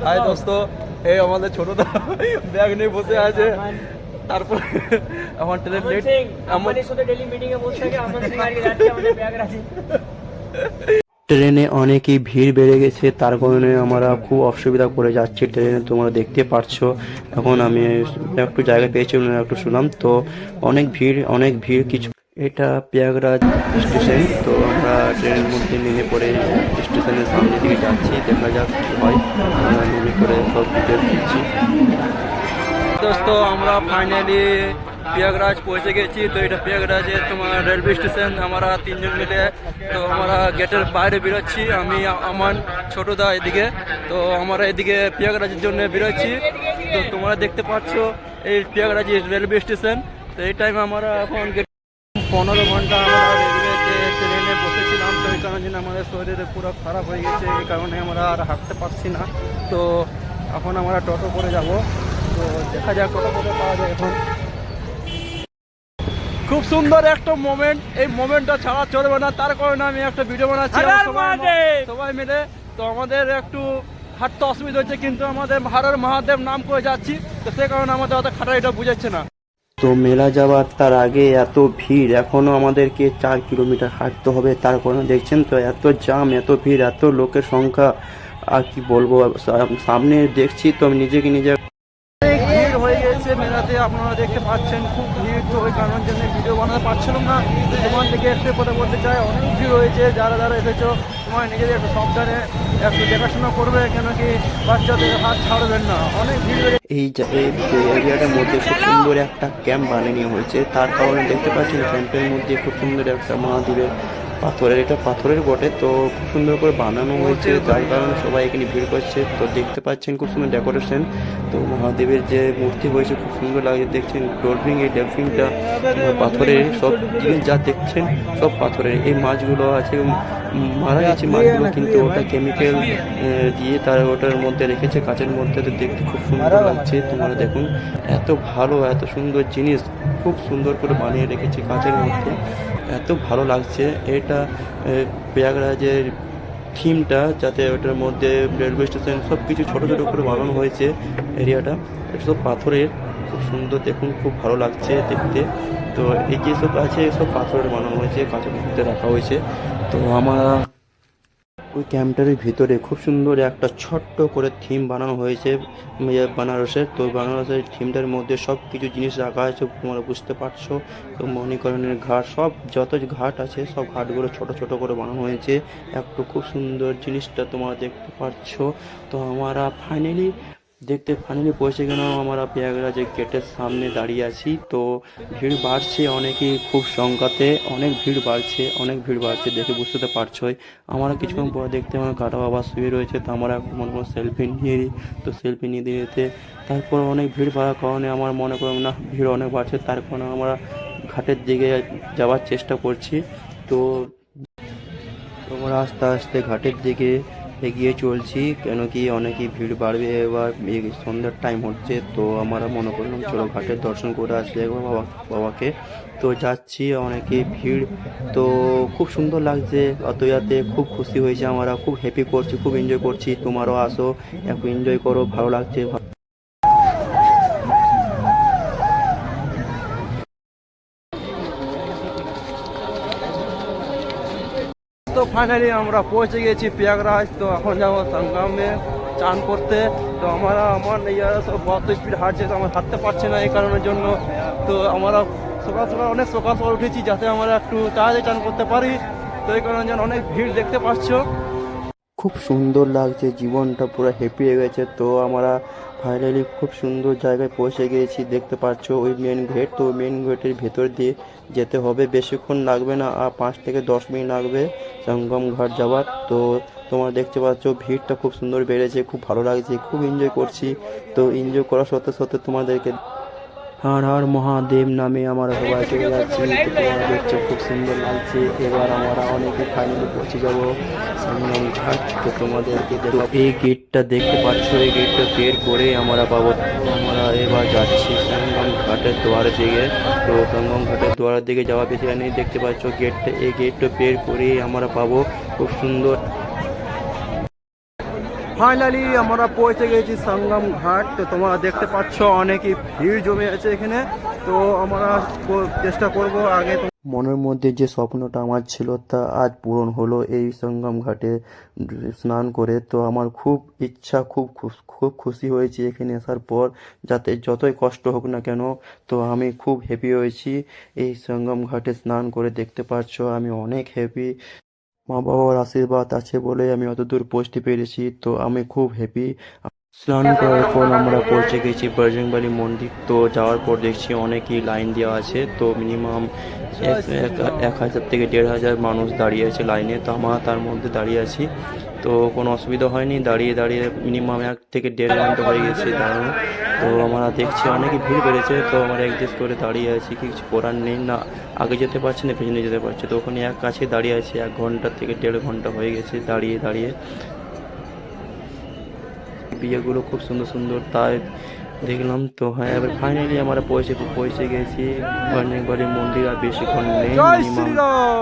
High দোস্ত, এই আমাদের ছোটদা ব্যাগ নিয়ে বসে আছে। তারপর আমার ট্রেন লেট, আমাদের সাথে ডেইলি মিটিং এ বসে থাকে। আমার সিং আজকে যাচ্ছে, আমাদের ব্যাগ রাখি। ট্রেনে অনেকই ভিড় বেড়ে গেছে, তার কারণে আমরা খুব অসুবিধা করে যাচ্ছি ট্রেনে, তোমরা দেখতে পারছো। এখন আমি একটু জায়গা পেয়েছিলাম, একটু শুনলাম তো অনেক ভিড় কিছু। এটা প্রয়াগরাজ স্টেশন, তো আমরা ট্রেনের মধ্যে নেমে পড়ে স্টেশনের সামনের দিকে যাচ্ছি, দেখা যাক কি হয়। আমরা নেমে পড়ে সব ডিটেল দিচ্ছি। দোস্ত আমরা ফাইনালি প্রয়াগরাজ পৌঁছে গেছি। তো এটা প্রয়াগরাজের তোমার রেলওয়ে স্টেশন। আমরা তিনজন মিলে তো আমরা গেটের বাইরে বেরোচ্ছি, আমি আমার ছোটদা এদিকে। তো আমরা এদিকে প্রয়াগরাজের জন্য বেরোচ্ছি। তো তোমরা দেখতে পাচ্ছ এই প্রয়াগরাজ রেলওয়ে স্টেশন। তো এই টাইম আমরা এখন 15 ঘন্টা আমরা রেলওয়েতে ট্রেনে বসেছিলাম। তো এই কারণে আমাদের শরীরে পুরো খারাপ হয়ে গেছে, এই কারণে আমরা আর হাঁটতে পারছি না। তো এখন আমরা টোটো করে যাব। তো দেখা যাক টোটো করে পাওয়া যায় এখন। খুব সুন্দর একটা মোমেন্ট, এই মোমেন্টটা ছাড়া চলবে না, তার কারণে আমি একটা ভিডিও বানাচ্ছি সবাই মিলে। তো আমাদের একটু হাঁটতে অসুবিধা হচ্ছে, কিন্তু আমাদের হর মহাদেব নাম করে যাচ্ছি, তো সে কারণে আমাদের অত খাটাইটা বুঝাচ্ছে না। তো মেলা যাওয়ার তার আগে এত ভিড়, এখনো আমাদেরকে 4 কিলোমিটার হাঁটতে হবে, তার কারণে দেখছেন তো এত জাম, এত ভিড়, এত লোকের সংখ্যা, আর কি বলবো। সামনে দেখছি তো আমি নিজেকে নিজে অনেক ভিড় হয়ে গেছে মেলাতে, আপনারা দেখতে পাচ্ছেন খুব ভিড়। তো ওই কারণের জন্য ভিডিও বানাতে পারছিলাম না। তোমার দিকে একটু কথা বলতে চাই, অনেক ভিড় হয়েছে। যারা যারা এসেছো তোমার নিজেদের একটু সাবধানে একটু দেখাশোনা করবে, কেন কি বাচ্চাদের হাত ছাড়বেন না, অনেক ভিড় হয়ে এই এরিয়াটার মধ্যে খুব সুন্দর একটা ক্যাম্প বানিয়ে হয়েছে, তার কারণে দেখতে পাচ্ছেন ক্যাম্পের মধ্যে খুব সুন্দর একটা মহাদেবের পাথরের, এটা পাথরের বটে, তো খুব সুন্দর করে বানানো হয়েছে, যার কারণে সবাই এখানে ভিড় করছে। তো দেখতে পাচ্ছেন খুব সুন্দর ডেকোরেশন। তো মহাদেবের যে মূর্তি হয়েছে খুব সুন্দর লাগছে, দেখছেন ডলফিন, এই ডলফিনটা পাথরের, সব জিনিস যা দেখছেন সব পাথরের। এই মাছগুলো আছে, মারা গেছে মাছগুলো, কিন্তু ওটা কেমিক্যাল দিয়ে তার ওটার মধ্যে রেখেছে কাচের মধ্যে। তো দেখতে খুব সুন্দর লাগছে, তোমরা দেখুন এত ভালো, এত সুন্দর জিনিস খুব সুন্দর করে বানিয়ে রেখেছে কাচের মধ্যে, এত ভালো লাগছে। এটা প্রয়াগরাজের থিমটা, যাতে ওটার মধ্যে রেলওয়ে স্টেশন সব কিছু ছোটো ছোটো করে বানানো হয়েছে। এরিয়াটা এটা সব পাথরের, খুব সুন্দর দেখুন, খুব ভালো লাগছে দেখতে। তো এই যেসব আছে সব পাথরের বানানো হয়েছে, কাঁচের মধ্যে রাখা হয়েছে। তো আমরা ওই ক্যাম্পটার ভিতরে খুব সুন্দর একটা ছোট্ট করে থিম বানানো হয়েছে বানারসের। তো বানারসের থিমটার মধ্যে সব কিছু জিনিস রাখা আছে, তোমরা বুঝতে পারছো। তো মণিকরণের ঘাট, সব যত ঘাট আছে সব ঘাটগুলো ছোট ছোট করে বানানো হয়েছে, একটু খুব সুন্দর জিনিসটা তোমরা দেখতে পাচ্ছ। তো আমরা ফাইনালি পৌঁছে গেলাম। আমরা প্রয়াগরাজের গেটের সামনে দাঁড়িয়ে আছি। তো ভিড় বাড়ছে, অনেকেই খুব সংখ্যাতে অনেক ভিড় বাড়ছে, দেখে বুঝতে পারছোই। আমরা কিছুক্ষণ পর দেখতে আমার কাটা বাবা শুয়ে রয়েছে, তো আমরা মনে করো সেলফি নিয়ে নিই। তো সেলফি নিতে নিতে তারপর অনেক ভিড় বাড়ার কারণে আমার মনে করলাম না ভিড় অনেক বাড়ছে, তার কারণে আমরা ঘাটের দিকে যাওয়ার চেষ্টা করছি। তো আমরা আস্তে আস্তে ঘাটের দিকে এগিয়ে চলছি, কেন কি অনেকই ভিড় বাড়বে, এবার সন্ধ্যার টাইম হচ্ছে। তো আমরা মনে করলাম চলো ঘাটের দর্শন করে আসি একবার বাবাকে। তো যাচ্ছি, অনেকেই ভিড়, তো খুব সুন্দর লাগছে, অতয়াতে খুব খুশি হয়েছে, আমরা খুব হ্যাপি করছি, খুব এনজয় করছি। তোমারও আসো, একটু এনজয় করো, ভালো লাগছে। তো ফাইনালি আমরা পৌঁছে গেছি প্রয়াগরাজ। তো এখন যাবো সঙ্গমে চান করতে। তো আমার ইয়ারা সব কত স্পিড হাঁটছে, তো আমরা হাঁটতে পারছি না এই কারণের জন্য। তো আমরা অনেক সকাল উঠেছি, যাতে আমরা একটু তাড়াতাড়ি চান করতে পারি। তো এই কারণে যেন অনেক ভিড় দেখতে পাচ্ছ। খুব সুন্দর লাগছে, জীবনটা পুরো হ্যাপি হয়ে গেছে। তো আমরা ফাইনালি খুব সুন্দর জায়গায় পৌঁছে গিয়েছি, দেখতে পাচ্ছ ওই মেন গেট। তো মেন গেটের ভেতর দিয়ে যেতে হবে, বেশিক্ষণ লাগবে না, আর 5 থেকে 10 মিনিট লাগবে সঙ্গম ঘাট যাওয়ার। তো তোমরা দেখতে পাচ্ছ ভিড়টা খুব সুন্দর বেড়েছে, খুব ভালো লাগছে, খুব এনজয় করছি। তো এনজয় করার সাথে সাথে তোমাদেরকে হর হর মহাদেব নামে আমরা সবাই চলে যাচ্ছি। তো তোমরা দেখছো খুব সুন্দর লাগছে। এবার আমরা অনেকে ফাইনালি পৌঁছে যাব সঙ্গম ঘাট। তো তোমাদেরকে দেখো এই গেটটা দেখতে পাচ্ছ, এই গেটটা বের করে আমরা পাবো। আমরা এবার যাচ্ছি সঙ্গম ঘাটের দুয়ারের দিকে। তো সঙ্গম ঘাটের দুয়ারের দিকে যাওয়া বেশি নেই, দেখতে পাচ্ছ গেটটা, এই গেটটা বের করে আমরা পাবো খুব সুন্দর ফাইনালি আমরা পৌঁছে গেছি সঙ্গম ঘাট। তো তোমরা দেখতে পাচ্ছ অনেকই ভিড় জমে আছে এখানে। তো আমরা চেষ্টা করব আগে। মনের মধ্যে যে স্বপ্নটা আমার ছিল তা আজ পূরণ হলো এই সঙ্গম ঘাটে স্নান করে। তো আমার খুব ইচ্ছা, খুব খুশি হয়েছি এখানে আসার পর, যাতে যতই কষ্ট হোক না কেন। তো আমি খুব হ্যাপি হয়েছি এই সঙ্গম ঘাটে স্নান করে। দেখতে পাচ্ছ আমি অনেক হ্যাপি। মা বাবার আশীর্বাদ আছে বলে আমি অতদূর পৌঁছতে পেরেছি। তো আমি খুব হ্যাপি। স্নান করার পর আমরা পৌঁছে গেছি বজরংবলী মন্দির। তো যাওয়ার পর দেখছি অনেকই লাইন দেওয়া আছে। তো মিনিমাম 1,000 থেকে 1,500 মানুষ দাঁড়িয়ে আছে লাইনে। তো আমরা তার মধ্যে দাঁড়িয়ে আছি। তো কোনো অসুবিধা হয়নি, দাঁড়িয়ে দাঁড়িয়ে মিনিমাম 1 থেকে 1.5 ঘন্টা হয়ে গেছে দাঁড়ানো। তো আমরা দেখছি অনেকই ভিড় বেড়েছে। তো আমরা অ্যাডজাস্ট করে দাঁড়িয়ে আছি, কিছু করার নেই, না আগে যেতে পারছি না পেছনে যেতে পারছি। তো ওখানে এক কাছে দাঁড়িয়ে আছি, 1 ঘন্টা থেকে 1.5 ঘন্টা হয়ে গেছে দাঁড়িয়ে দাঁড়িয়ে। বিয়েগুলো খুব সুন্দর সুন্দর তাই দেখলাম। তো হ্যাঁ, এবার ফাইনালি আমরা পৌঁছে গেছি বজরংবলী মন্দির। আর বেশিক্ষণ নেই, মিনিমাম